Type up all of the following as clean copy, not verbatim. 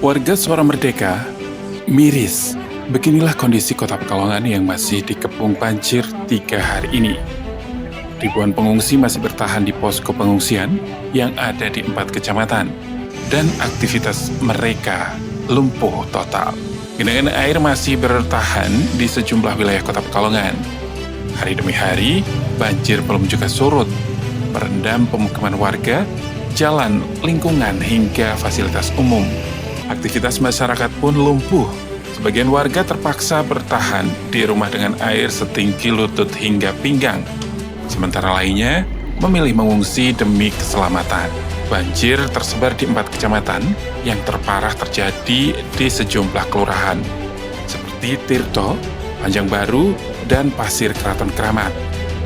Warga Suara Merdeka miris. Beginilah kondisi Kota Pekalongan yang masih dikepung banjir 3 hari ini. Ribuan pengungsi masih bertahan di posko pengungsian yang ada di 4 kecamatan, dan aktivitas mereka lumpuh total. Genangan air masih bertahan di sejumlah wilayah Kota Pekalongan. Hari demi hari, banjir belum juga surut, merendam pemukiman warga, jalan, lingkungan, hingga fasilitas umum. Aktivitas masyarakat pun lumpuh. Sebagian warga terpaksa bertahan di rumah dengan air setinggi lutut hingga pinggang. Sementara lainnya memilih mengungsi demi keselamatan. Banjir tersebar di 4 kecamatan yang terparah terjadi di sejumlah kelurahan, seperti Tirto, Panjang Baru, dan Pasir Keraton Keramat.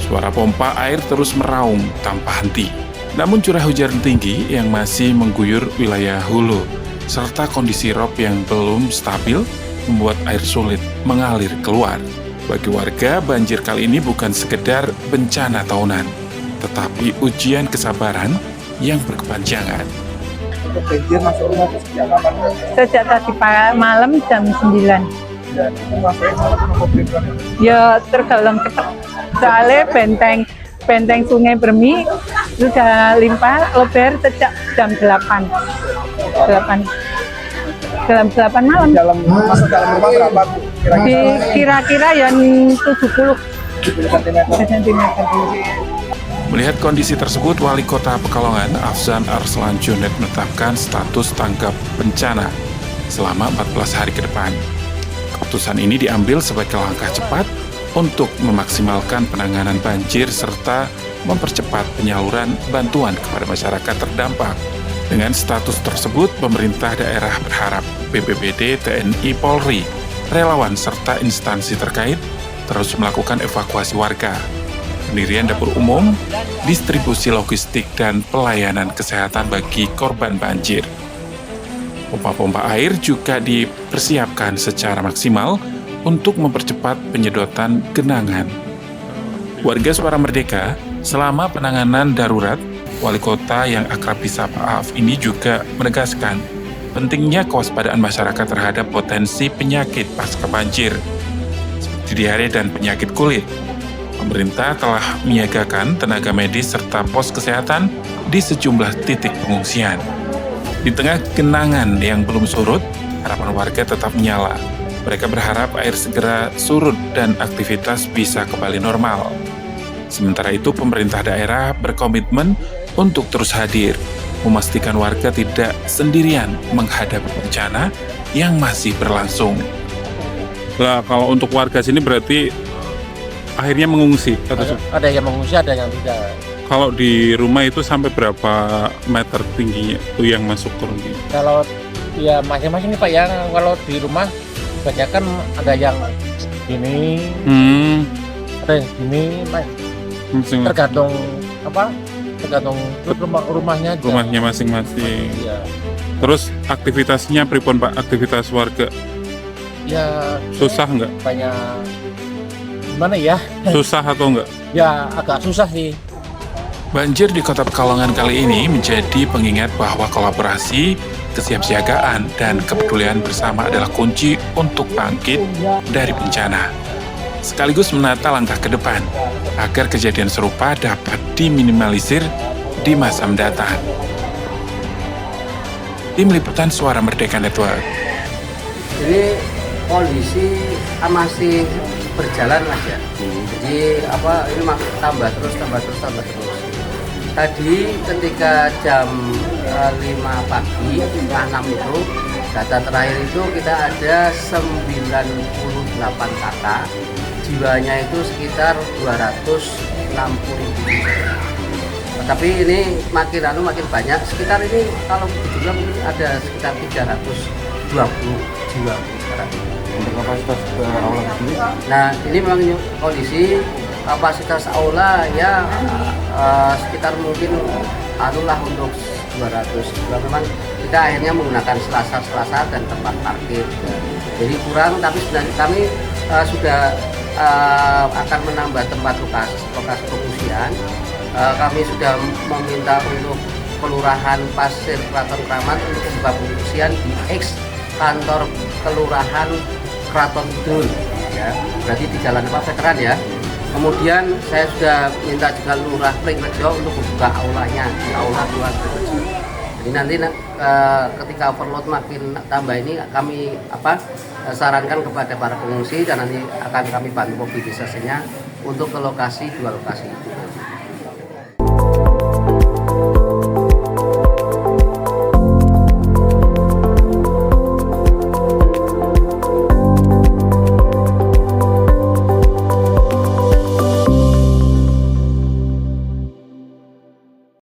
Suara pompa air terus meraung tanpa henti. Namun curah hujan tinggi yang masih mengguyur wilayah hulu, serta kondisi rob yang belum stabil, membuat air sulit mengalir keluar. Bagi warga, banjir kali ini bukan sekedar bencana tahunan, tetapi ujian kesabaran yang berkepanjangan. Banjir masuk rumah sejak kapan? Sejak tadi malam jam 9. Dan itu masuknya sama berapa? Ya tergolong cepat. Soalnya benteng Sungai Bermi sudah limpah lebar sejak jam 8. Dalam 8 malam. Masuk dalam rumah berapa? Kira-kira yang 70 cm. Melihat kondisi tersebut, Wali Kota Pekalongan, Afzan Arslan Junet, menetapkan status tanggap bencana selama 14 hari ke depan. Keputusan ini diambil sebagai langkah cepat untuk memaksimalkan penanganan banjir serta mempercepat penyaluran bantuan kepada masyarakat terdampak. Dengan status tersebut, pemerintah daerah berharap BPBD, TNI, Polri, relawan, serta instansi terkait terus melakukan evakuasi warga, pendirian dapur umum, distribusi logistik, dan pelayanan kesehatan bagi korban banjir. Pompa-pompa air juga dipersiapkan secara maksimal untuk mempercepat penyedotan genangan. Warga Suara Merdeka, selama penanganan darurat, Wali Kota yang akrab disapa Aaf ini juga menegaskan pentingnya kewaspadaan masyarakat terhadap potensi penyakit pasca banjir, seperti diare dan penyakit kulit. Pemerintah telah menyiagakan tenaga medis serta pos kesehatan di sejumlah titik pengungsian. Di tengah genangan yang belum surut, harapan warga tetap menyala. Mereka berharap air segera surut dan aktivitas bisa kembali normal. Sementara itu, pemerintah daerah berkomitmen untuk terus hadir, memastikan warga tidak sendirian menghadapi bencana yang masih berlangsung. Lah, kalau untuk warga sini berarti akhirnya mengungsi? Ada yang mengungsi, ada yang tidak. Kalau di rumah itu sampai berapa meter tingginya itu yang masuk ke rumah? Kalau ya masing-masing nih Pak ya, kalau di rumah banyak kan ada yang gini, ada yang gini, tergantung rumahnya aja. Rumahnya masing-masing. Iya. Terus aktivitasnya pripun Pak? Aktivitas warga Ya susah nggak? banyak gimana ya? Susah atau enggak? Ya agak susah sih. Banjir di Kota Pekalongan kali ini menjadi pengingat bahwa kolaborasi, kesiapsiagaan, dan kepedulian bersama adalah kunci untuk bangkit dari bencana. Sekaligus menata langkah ke depan agar kejadian serupa dapat diminimalisir di masa mendatang. Tim Liputan Suara Merdeka Network. Jadi kondisi masih berjalan Mas ya. Jadi ini masih tambah terus. Tadi ketika jam 5 pagi, setengah 6 itu, data terakhir itu kita ada 98 kakak, jiwanya itu sekitar 260.000. Tapi ini makin banyak, sekitar ini kalau jumlah mungkin ada sekitar 320 jiwa sekarang. Untuk kapasitas aula sendiri? Nah, ini memang kondisi kapasitas aula ya sekitar mungkin untuk 200. Memang kita akhirnya menggunakan selasa dan tempat parkir. Jadi kurang, tapi sebenarnya kami sudah akan menambah tempat lokasi pengungsian. Kami sudah meminta untuk Kelurahan Pasir Kraton Kramat untuk membuka pengungsian di X kantor Kelurahan Kraton Kidul, ya, berarti di Jalan Veteran ya. Kemudian saya sudah minta juga Lurah Pringrejo untuk membuka aulanya di aula Lurah Pringrejo. Jadi nanti ketika overload makin tambah ini kami sarankan kepada para pengungsi dan nanti akan kami bantu mobilisasinya untuk ke lokasi 2 lokasi itu.